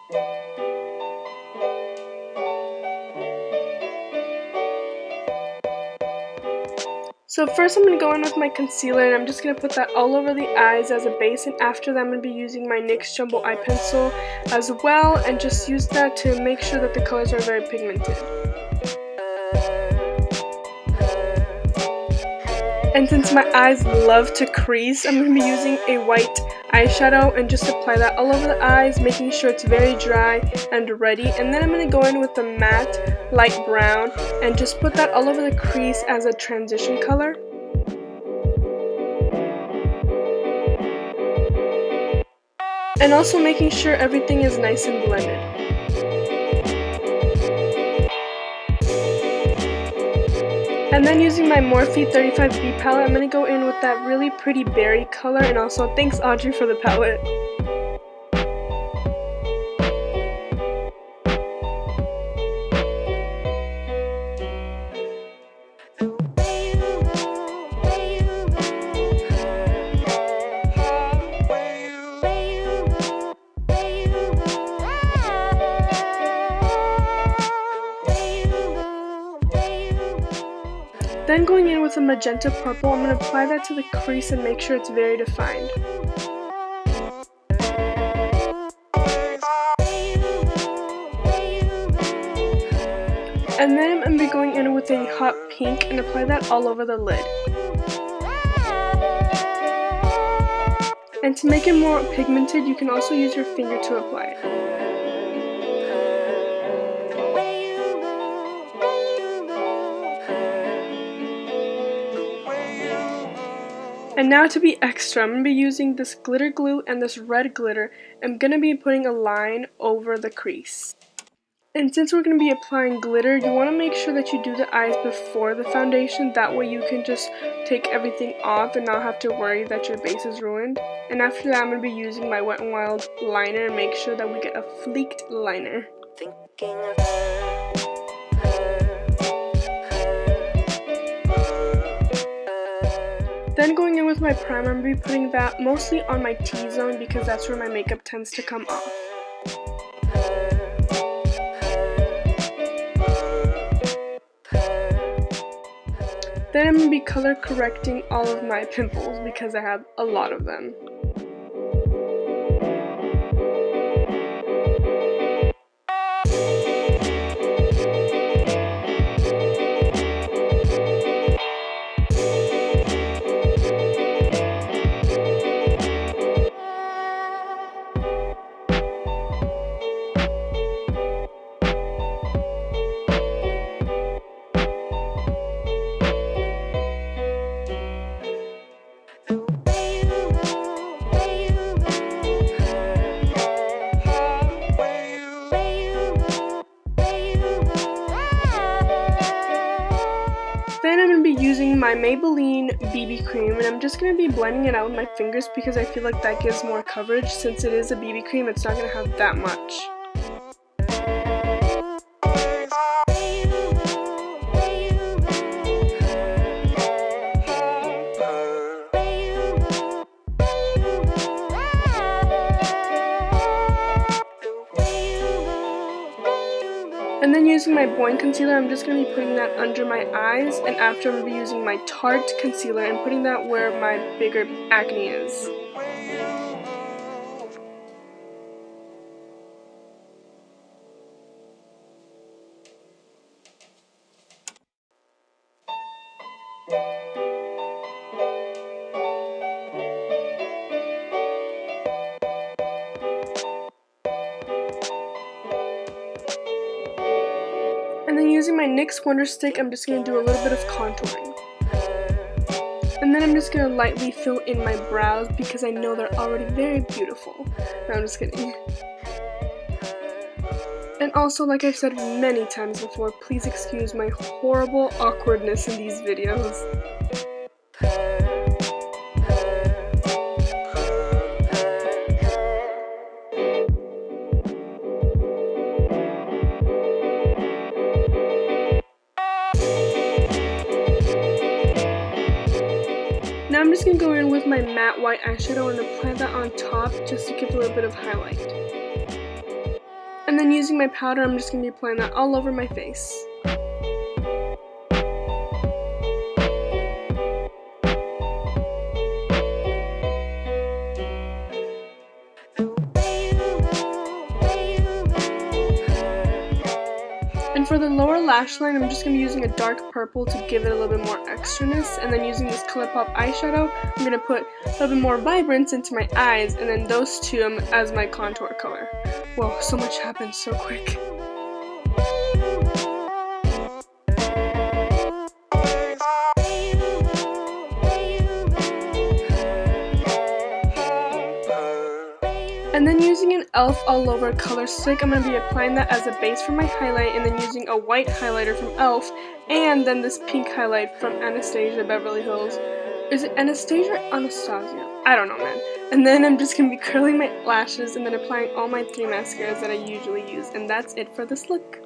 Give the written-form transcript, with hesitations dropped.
So first I'm going to go in with my concealer and I'm just going to put that all over the eyes as a base, and after that I'm going to be using my NYX Jumbo Eye Pencil as well and just use that to make sure that the colors are very pigmented. And since my eyes love to crease, I'm going to be using a white eyeshadow and just apply that all over the eyes, making sure it's very dry and ready. And then I'm going to go in with the matte light brown and just put that all over the crease as a transition color. And also making sure everything is nice and blended. And then using my Morphe 35B palette, I'm going to go in with that really pretty berry color, and also thanks Audrey for the palette. Then going in with a magenta purple, I'm going to apply that to the crease and make sure it's very defined. And then I'm going to be going in with a hot pink and apply that all over the lid. And to make it more pigmented, you can also use your finger to apply it. And now to be extra, I'm going to be using this glitter glue and this red glitter. I'm going to be putting a line over the crease. And since we're going to be applying glitter, you want to make sure that you do the eyes before the foundation. That way you can just take everything off and not have to worry that your base is ruined. And after that, I'm going to be using my Wet n Wild liner and make sure that we get a fleeked liner. Then going in with my primer, I'm going to be putting that mostly on my T-zone because that's where my makeup tends to come off. Then I'm going to be color correcting all of my pimples because I have a lot of them. Then I'm going to be using my Maybelline BB cream, and I'm just going to be blending it out with my fingers because I feel like that gives more coverage. Since it is a BB cream, it's not going to have that much. And then using my Boing concealer, I'm just going to be putting that under my eyes, and after I'm going to be using my Tarte concealer and putting that where my bigger acne is. And then using my NYX Wonder Stick, I'm just going to do a little bit of contouring. And then I'm just going to lightly fill in my brows because I know they're already very beautiful. No, I'm just kidding. And also, like I've said many times before, please excuse my horrible awkwardness in these videos. Now I'm just going to go in with my matte white eyeshadow and apply that on top just to give a little bit of highlight. And then using my powder, I'm just going to be applying that all over my face. And for the lower lash line, I'm just going to be using a dark purple to give it a little bit more extraness, and then using this ColourPop eyeshadow, I'm going to put a little bit more vibrance into my eyes, and then those two as my contour color. Whoa, so much happens so quick. And then using an e.l.f. all over color stick, I'm going to be applying that as a base for my highlight, and then using a white highlighter from e.l.f. and then this pink highlight from Anastasia Beverly Hills. Is it Anastasia or Anastasia? I don't know, man. And then I'm just going to be curling my lashes and then applying all my 3 mascaras that I usually use, and that's it for this look.